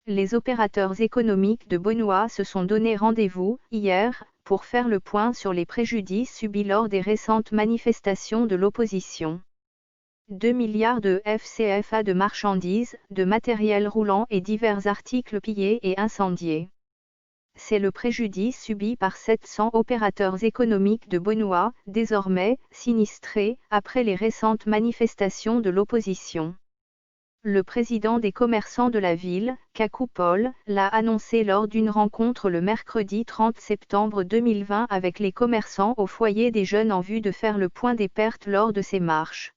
Les opérateurs économiques de Benoît se sont donné rendez-vous, hier, pour faire le point sur les préjudices subis lors des récentes manifestations de l'opposition. 2 milliards de FCFA de marchandises, de matériel roulant et divers articles pillés et incendiés. C'est le préjudice subi par 700 opérateurs économiques de Benoît, désormais sinistrés, après les récentes manifestations de l'opposition. Le président des commerçants de la ville, Kakou Paul, l'a annoncé lors d'une rencontre le mercredi 30 septembre 2020 avec les commerçants au foyer des jeunes en vue de faire le point des pertes lors de ces marches.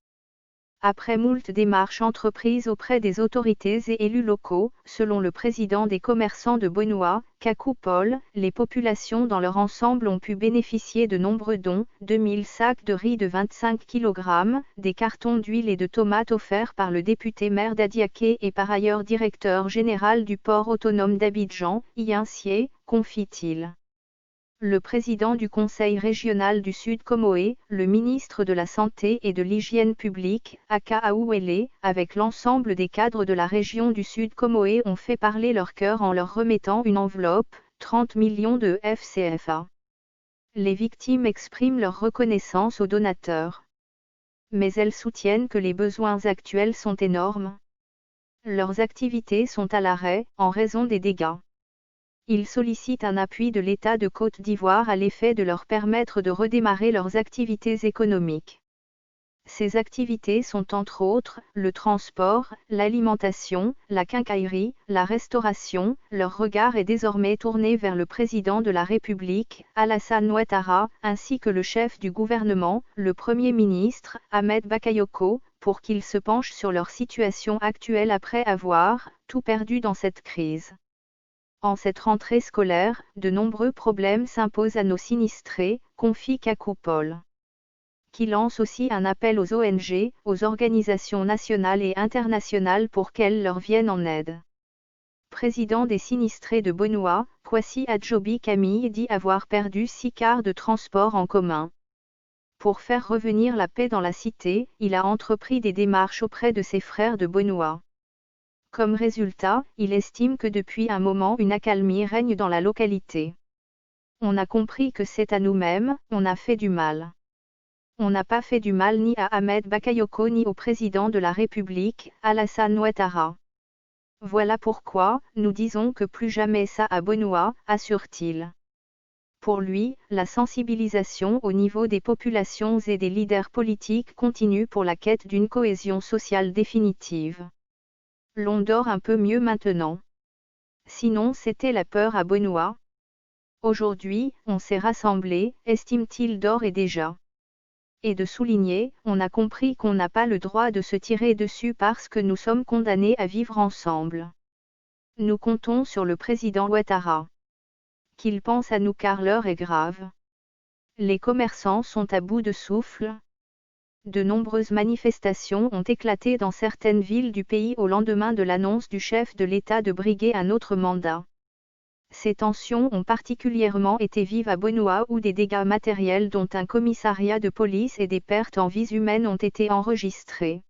Après moult démarches entreprises auprès des autorités et élus locaux, selon le président des commerçants de Benoît, Kakou Paul, les populations dans leur ensemble ont pu bénéficier de nombreux dons, 2000 sacs de riz de 25 kg, des cartons d'huile et de tomates offerts par le député maire d'Adiaké et par ailleurs directeur général du port autonome d'Abidjan, Incier, confie-t-il. Le président du Conseil régional du Sud Comoé, le ministre de la Santé et de l'Hygiène publique, Aka Aouele, avec l'ensemble des cadres de la région du Sud Comoé ont fait parler leur cœur en leur remettant une enveloppe, 30 millions de FCFA. Les victimes expriment leur reconnaissance aux donateurs. Mais elles soutiennent que les besoins actuels sont énormes. Leurs activités sont à l'arrêt, en raison des dégâts. Ils sollicitent un appui de l'État de Côte d'Ivoire à l'effet de leur permettre de redémarrer leurs activités économiques. Ces activités sont entre autres, le transport, l'alimentation, la quincaillerie, la restauration. Leur regard est désormais tourné vers le président de la République, Alassane Ouattara, ainsi que le chef du gouvernement, le Premier ministre, Ahmed Bakayoko, pour qu'ils se penchent sur leur situation actuelle après avoir tout perdu dans cette crise. En cette rentrée scolaire, de nombreux problèmes s'imposent à nos sinistrés, confie Kakou Paul. Qui lance aussi un appel aux ONG, aux organisations nationales et internationales pour qu'elles leur viennent en aide. Président des sinistrés de Benoît, Kwasi Adjobi Camille dit avoir perdu 6 quarts de transport en commun. Pour faire revenir la paix dans la cité, il a entrepris des démarches auprès de ses frères de Benoît. Comme résultat, il estime que depuis un moment une accalmie règne dans la localité. On a compris que c'est à nous-mêmes, on a fait du mal. On n'a pas fait du mal ni à Ahmed Bakayoko ni au président de la République, Alassane Ouattara. Voilà pourquoi, nous disons que plus jamais ça à Benoît, assure-t-il. Pour lui, la sensibilisation au niveau des populations et des leaders politiques continue pour la quête d'une cohésion sociale définitive. L'on dort un peu mieux maintenant. Sinon c'était la peur à Benoît. Aujourd'hui, on s'est rassemblés, estime-t-il d'ores et déjà. Et de souligner, on a compris qu'on n'a pas le droit de se tirer dessus parce que nous sommes condamnés à vivre ensemble. Nous comptons sur le président Ouattara. Qu'il pense à nous car l'heure est grave. Les commerçants sont à bout de souffle. De nombreuses manifestations ont éclaté dans certaines villes du pays au lendemain de l'annonce du chef de l'État de briguer un autre mandat. Ces tensions ont particulièrement été vives à Benoît où des dégâts matériels dont un commissariat de police et des pertes en vies humaines ont été enregistrés.